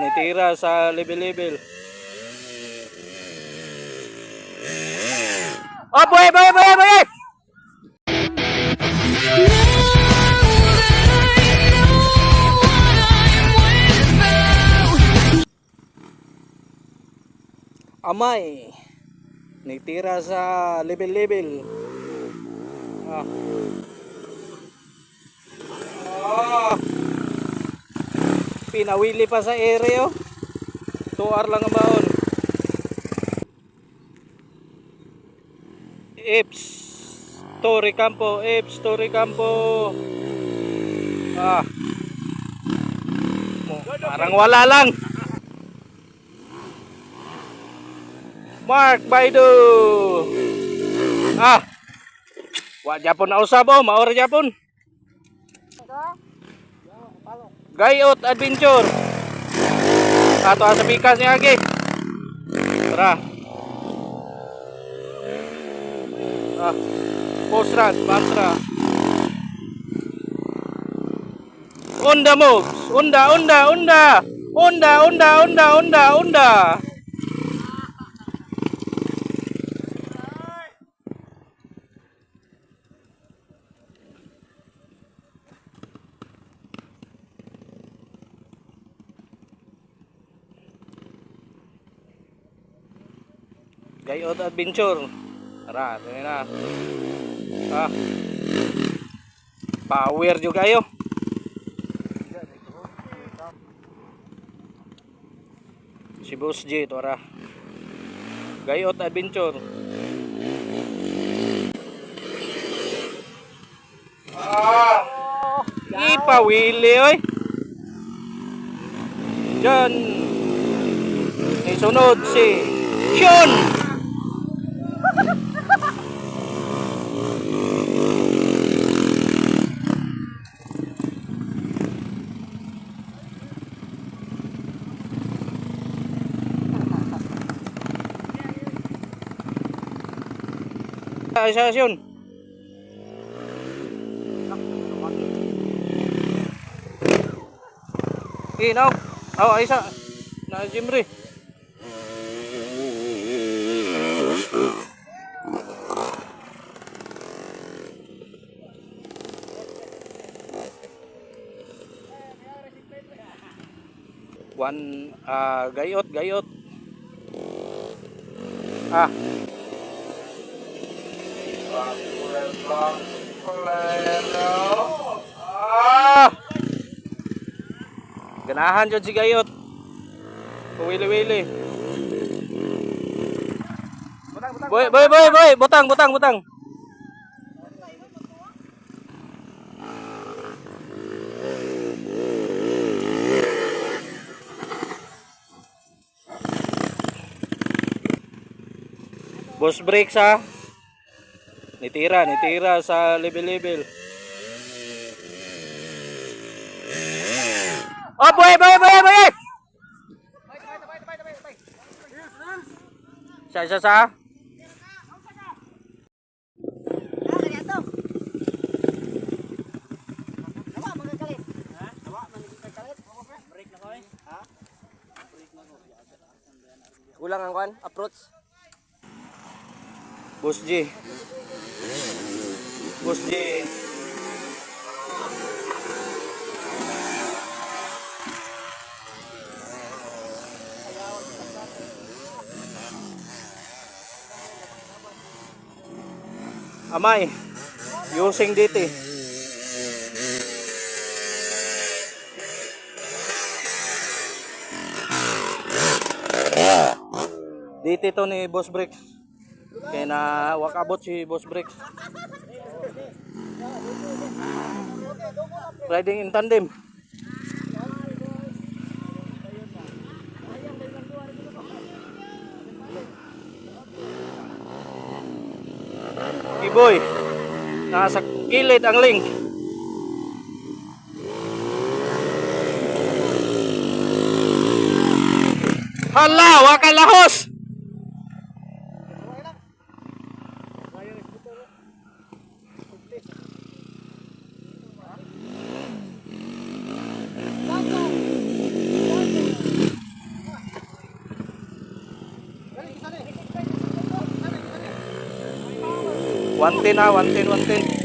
Itira sa level-level. Oh, boy! Amay. Nitira sa level-level. Ah. Oh. Pinawili pa sa area. 2 hour lang ang baon. Ips Story Campo. Ah. Parang wala lang. Mark Baidu. Ah. Wa Japon na usab oh, maor Japon. Gayot Adventure. Ato sa pikas niya agi. Tara. Ah. Postrat, Patra. Unda moves. Unda. Gayot Adventure. Tara, ito na. Ah. Power juga kayo. Si Boss J, tara. Gayot Adventure. Ah. Ipawili oy. Diyan. Isunod si Sean. Asasyon. Now. Oh, isa. Na Jimri. One gayot. Ah. Ganahan jud si gayot. Kuwili-wili. Boy, butang. Boss break sa Nitira sa level. Oh, boy! Sa. Kulang ang kwan, approach. Boss J. Amay. Using DT. DT to ni Boss Bricks. Kaya na wakabot si Boss Bricks. Riding in tandem. Kiboy. Nasa kilid ang link. Hala, wakalahos. 110 ha, 110, 110.